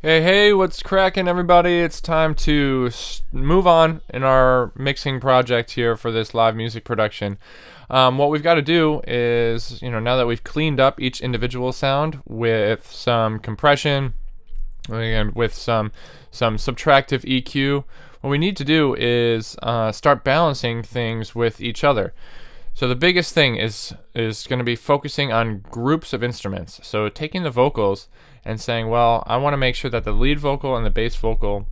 Hey, what's cracking, everybody? It's time to move on in our mixing project here for this live music production. What we've got to do is, now that we've cleaned up each individual sound with some compression and with some subtractive EQ, what we need to do is start balancing things with each other. So the biggest thing is going to be focusing on groups of instruments. So taking the vocals and saying, well, I want to make sure that the lead vocal and the bass vocal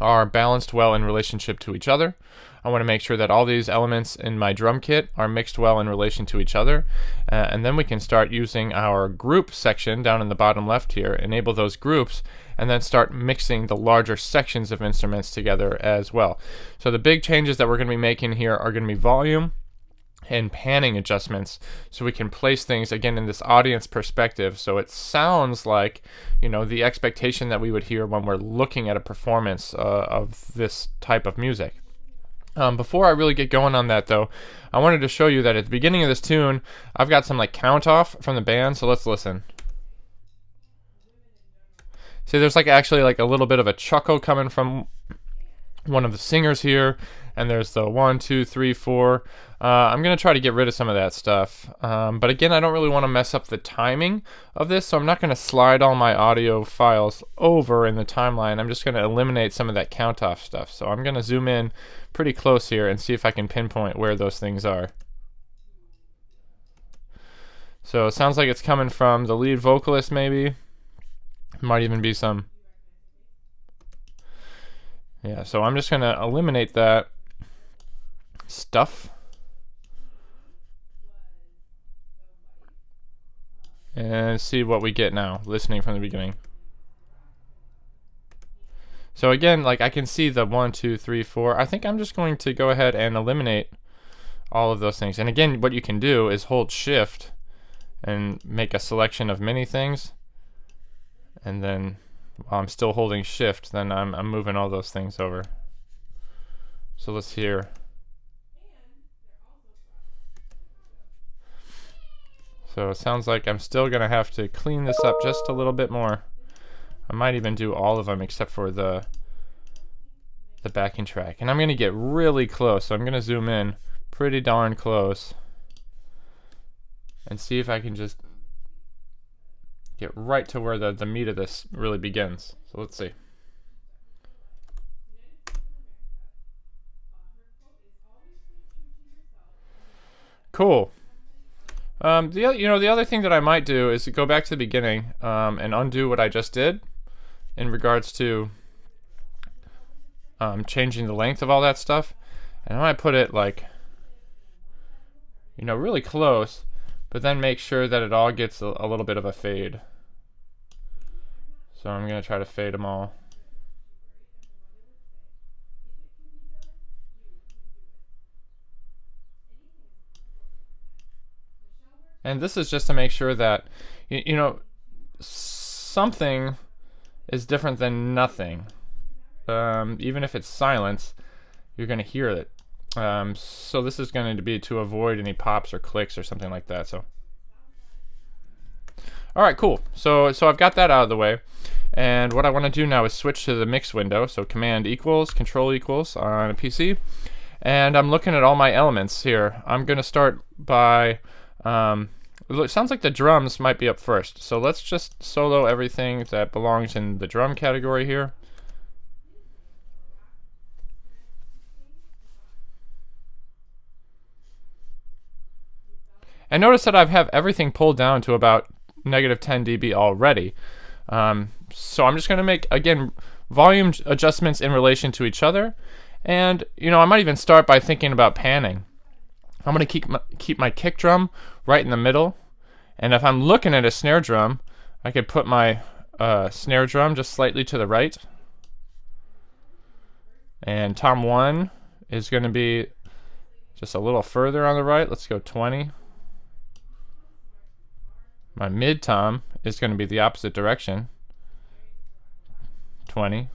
are balanced well in relationship to each other. I want to make sure that all these elements in my drum kit are mixed well in relation to each other. And then we can start using our group section down in the bottom left here, enable those groups, and then start mixing the larger sections of instruments together as well. So the big changes that we're going to be making here are going to be volume and panning adjustments, so we can place things again in this audience perspective, so it sounds like the expectation that we would hear when we're looking at a performance of this type of music. Before I really get going on that, though, I wanted to show you that at the beginning of this tune I've got some count off from the band, so let's listen. See, there's actually a little bit of a chuckle coming from one of the singers here, and there's the 1, 2, 3, 4. I'm going to try to get rid of some of that stuff. But again, I don't really want to mess up the timing of this, so I'm not going to slide all my audio files over in the timeline. I'm just going to eliminate some of that count off stuff. So I'm going to zoom in pretty close here and see if I can pinpoint where those things are. So it sounds like it's coming from the lead vocalist, maybe. Might even be some. Yeah, so I'm just going to eliminate that stuff. And see what we get now, listening from the beginning. So again, I can see the 1, 2, 3, 4. I think I'm just going to go ahead and eliminate all of those things. And again, what you can do is hold Shift and make a selection of many things. And then while I'm still holding Shift, then I'm moving all those things over. So let's hear. So it sounds like I'm still going to have to clean this up just a little bit more. I might even do all of them except for the backing track. And I'm going to get really close, so I'm going to zoom in pretty darn close and see if I can just get right to where the meat of this really begins. So let's see. Cool. The other thing that I might do is go back to the beginning and undo what I just did in regards to changing the length of all that stuff, and I might put it really close, but then make sure that it all gets a little bit of a fade. So I'm going to try to fade them all. And this is just to make sure that something is different than nothing. Even if it's silence, you're going to hear it. So this is going to be to avoid any pops or clicks or something like that. So, all right, cool. So I've got that out of the way. And what I want to do now is switch to the mix window. So Command equals, Control equals on a PC. And I'm looking at all my elements here. I'm going to start by it sounds like the drums might be up first, so let's just solo everything that belongs in the drum category here. And notice that I have everything pulled down to about -10 dB already. So I'm just going to make, again, volume adjustments in relation to each other. And I might even start by thinking about panning. I'm going to keep my kick drum right in the middle, and if I'm looking at a snare drum, I could put my snare drum just slightly to the right, and tom 1 is going to be just a little further on the right. Let's go 20. My mid tom is going to be the opposite direction, 20,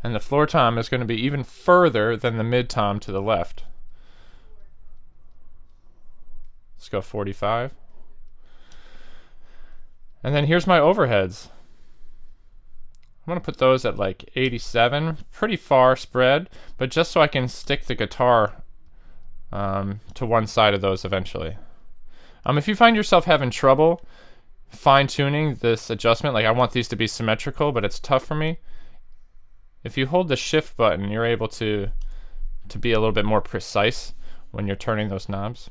and the floor tom is going to be even further than the mid tom to the left. Let's go 45. And then here's my overheads. I'm going to put those at like 87, pretty far spread, but just so I can stick the guitar to one side of those eventually. If you find yourself having trouble fine-tuning this adjustment, like I want these to be symmetrical, but it's tough for me, if you hold the shift button, you're able to be a little bit more precise when you're turning those knobs.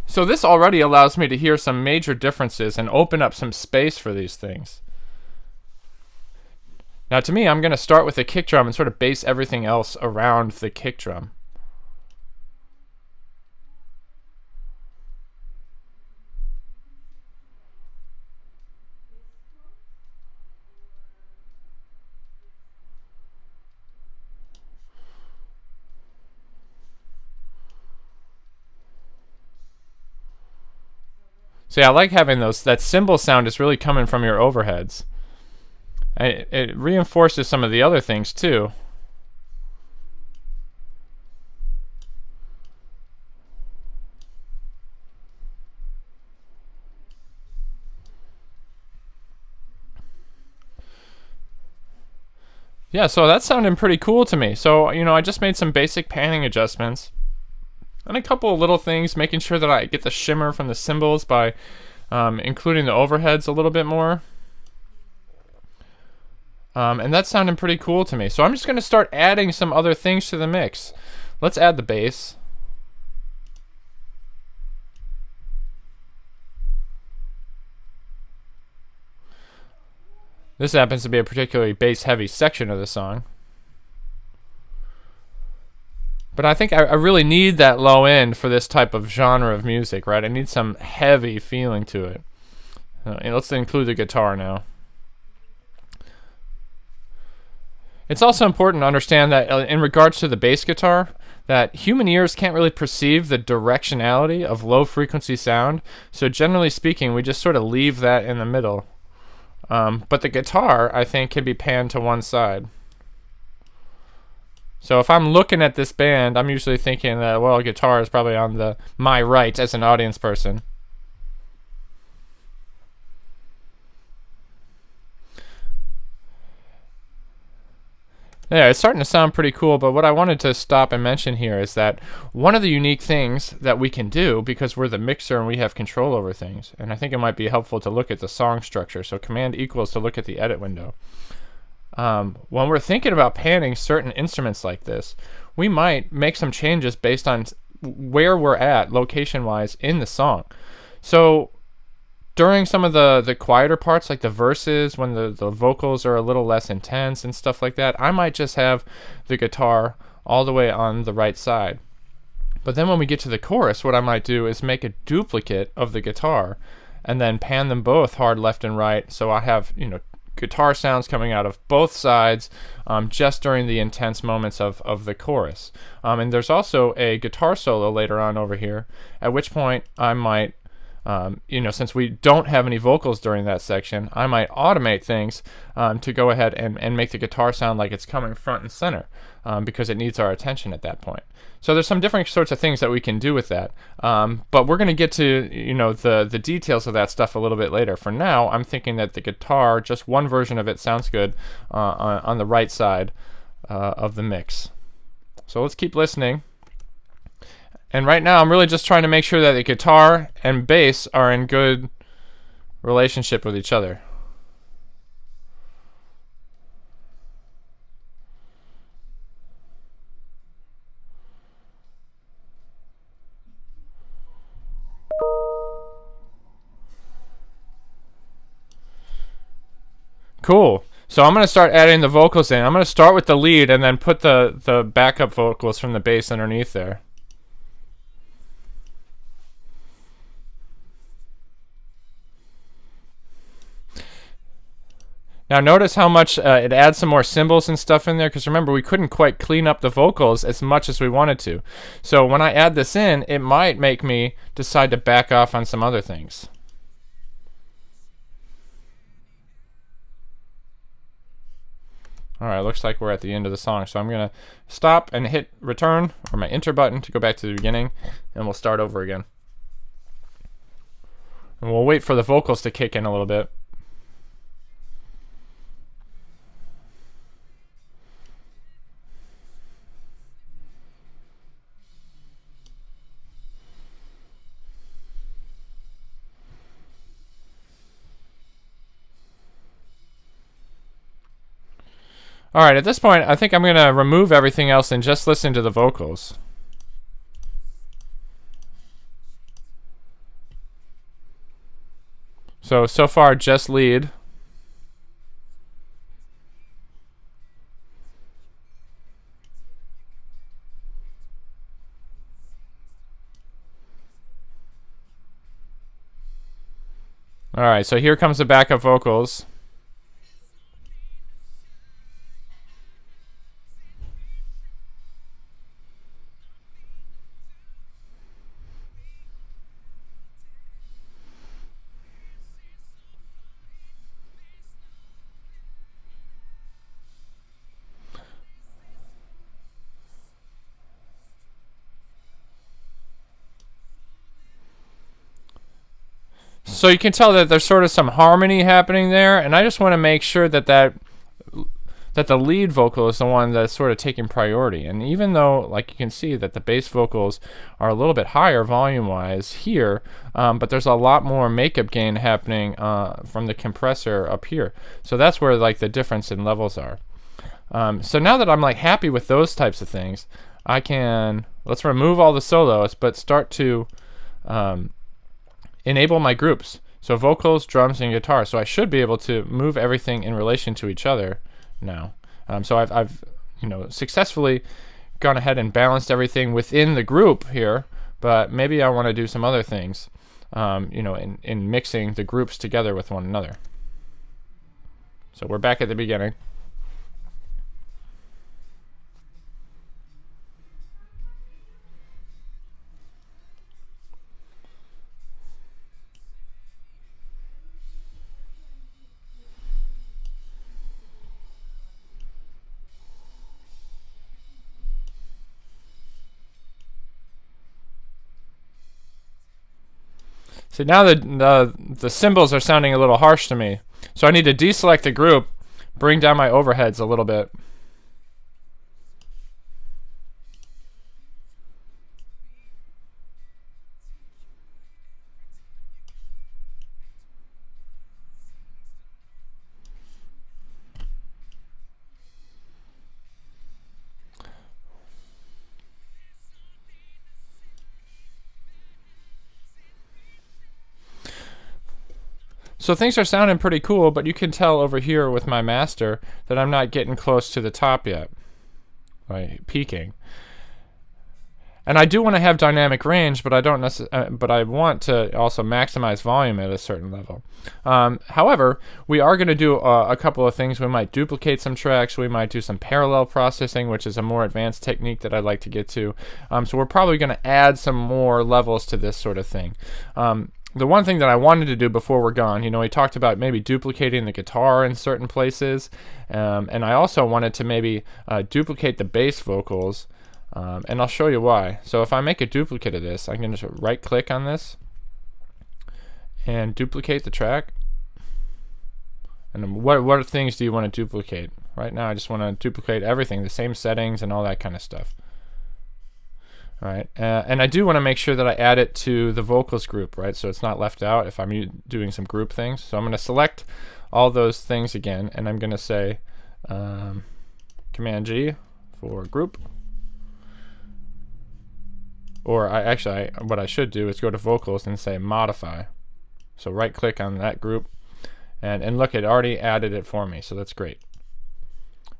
So this already allows me to hear some major differences and open up some space for these things. Now to me, I'm going to start with the kick drum and sort of base everything else around the kick drum. So yeah, I like having those. That cymbal sound is really coming from your overheads. It reinforces some of the other things too. Yeah, so that's sounding pretty cool to me. So, I just made some basic panning adjustments. And a couple of little things, making sure that I get the shimmer from the cymbals by including the overheads a little bit more. And that's sounding pretty cool to me. So I'm just going to start adding some other things to the mix. Let's add the bass. This happens to be a particularly bass-heavy section of the song. But I think I really need that low end for this type of genre of music, right? I need some heavy feeling to it. And let's include the guitar now. It's also important to understand that in regards to the bass guitar, that human ears can't really perceive the directionality of low frequency sound. So generally speaking, we just sort of leave that in the middle. But the guitar, I think, can be panned to one side. So if I'm looking at this band, I'm usually thinking that, well, guitar is probably on my right as an audience person. Yeah, it's starting to sound pretty cool, but what I wanted to stop and mention here is that one of the unique things that we can do, because we're the mixer and we have control over things, and I think it might be helpful to look at the song structure, so Command equals to look at the edit window. When we're thinking about panning certain instruments like this, we might make some changes based on where we're at location-wise in the song. So during some of the quieter parts, like the verses, when the vocals are a little less intense and stuff like that, I might just have the guitar all the way on the right side. But then when we get to the chorus, what I might do is make a duplicate of the guitar and then pan them both hard left and right, so I have, guitar sounds coming out of both sides just during the intense moments of the chorus. And there's also a guitar solo later on over here, at which point I might, since we don't have any vocals during that section, I might automate things to go ahead and make the guitar sound like it's coming front and center because it needs our attention at that point. So there's some different sorts of things that we can do with that. But we're going to get to the details of that stuff a little bit later. For now, I'm thinking that the guitar, just one version of it, sounds good on the right side of the mix. So let's keep listening. And right now, I'm really just trying to make sure that the guitar and bass are in good relationship with each other. Cool. So I'm going to start adding the vocals in. I'm going to start with the lead and then put the backup vocals from the bass underneath there. Now notice how much it adds some more cymbals and stuff in there, because remember, we couldn't quite clean up the vocals as much as we wanted to. So when I add this in, it might make me decide to back off on some other things. Alright, looks like we're at the end of the song, so I'm going to stop and hit return, or my enter button, to go back to the beginning, and we'll start over again. And we'll wait for the vocals to kick in a little bit. All right, at this point, I think I'm going to remove everything else and just listen to the vocals. So far, just lead. All right, so here comes the backup vocals. So you can tell that there's sort of some harmony happening there, and I just want to make sure that the lead vocal is the one that's sort of taking priority. And even though, like, you can see that the bass vocals are a little bit higher volume-wise here, but there's a lot more makeup gain happening from the compressor up here. So that's where, like, the difference in levels are. So now that I'm, like, happy with those types of things, let's remove all the solos, but start to enable my groups. So vocals, drums, and guitar. So I should be able to move everything in relation to each other now. So I've successfully gone ahead and balanced everything within the group here, but maybe I want to do some other things, in mixing the groups together with one another. So we're back at the beginning. So now the cymbals are sounding a little harsh to me. So I need to deselect the group, bring down my overheads a little bit. So things are sounding pretty cool, but you can tell over here with my master that I'm not getting close to the top yet, like peaking. And I do want to have dynamic range, but I don't but I want to also maximize volume at a certain level. However, we are going to do a couple of things. We might duplicate some tracks. We might do some parallel processing, which is a more advanced technique that I'd like to get to. So we're probably going to add some more levels to this sort of thing. The one thing that I wanted to do before we're gone, we talked about maybe duplicating the guitar in certain places, and I also wanted to maybe duplicate the bass vocals, and I'll show you why. So if I make a duplicate of this, I can just right-click on this and duplicate the track. And what things do you want to duplicate? Right now I just want to duplicate everything, the same settings and all that kind of stuff. All right, and I do want to make sure that I add it to the vocals group, right? So it's not left out if I'm doing some group things. So I'm going to select all those things again, and I'm going to say Command G for group. Or what I should do is go to vocals and say modify. So right click on that group, and look, it already added it for me, so that's great.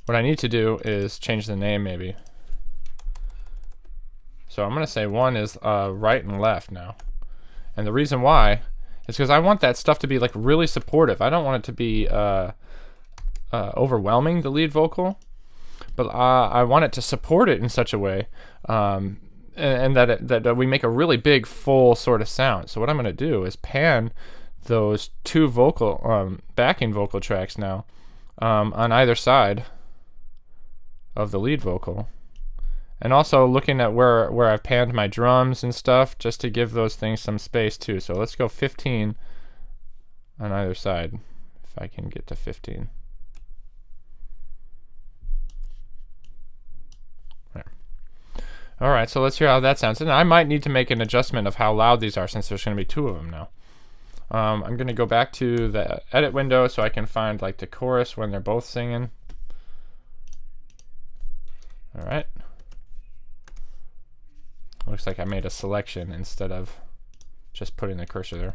What I need to do is change the name maybe. So I'm going to say one is right and left now. And the reason why is because I want that stuff to be like really supportive. I don't want it to be overwhelming, the lead vocal, but I want it to support it in such a way and that we make a really big full sort of sound. So what I'm going to do is pan those two vocal backing vocal tracks now on either side of the lead vocal. And also looking at where I've panned my drums and stuff, just to give those things some space too. So let's go 15 on either side, if I can get to 15. There. All right, so let's hear how that sounds. And I might need to make an adjustment of how loud these are, since there's going to be two of them now. I'm going to go back to the edit window so I can find like the chorus when they're both singing. All right. Looks like I made a selection instead of just putting the cursor there.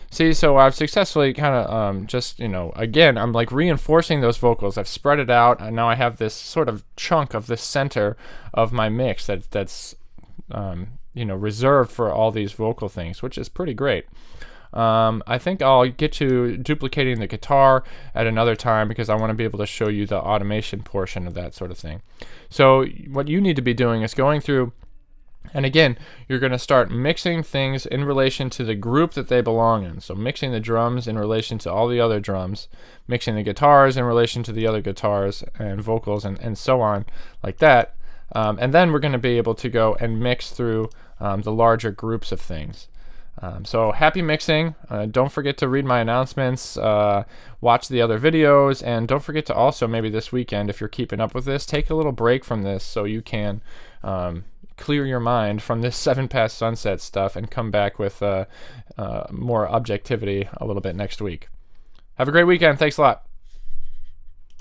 See, so I've successfully kind of just, again, I'm like reinforcing those vocals. I've spread it out, and now I have this sort of chunk of the center of my mix that's reserved for all these vocal things, which is pretty great. I think I'll get to duplicating the guitar at another time because I want to be able to show you the automation portion of that sort of thing. So what you need to be doing is going through, and again, you're going to start mixing things in relation to the group that they belong in. So mixing the drums in relation to all the other drums, mixing the guitars in relation to the other guitars and vocals, and so on, like that. And then we're going to be able to go and mix through the larger groups of things. So happy mixing. Don't forget to read my announcements, watch the other videos, and don't forget to also, maybe this weekend, if you're keeping up with this, take a little break from this so you can clear your mind from this 7 Past Sunset stuff and come back with more objectivity a little bit next week. Have a great weekend. Thanks a lot.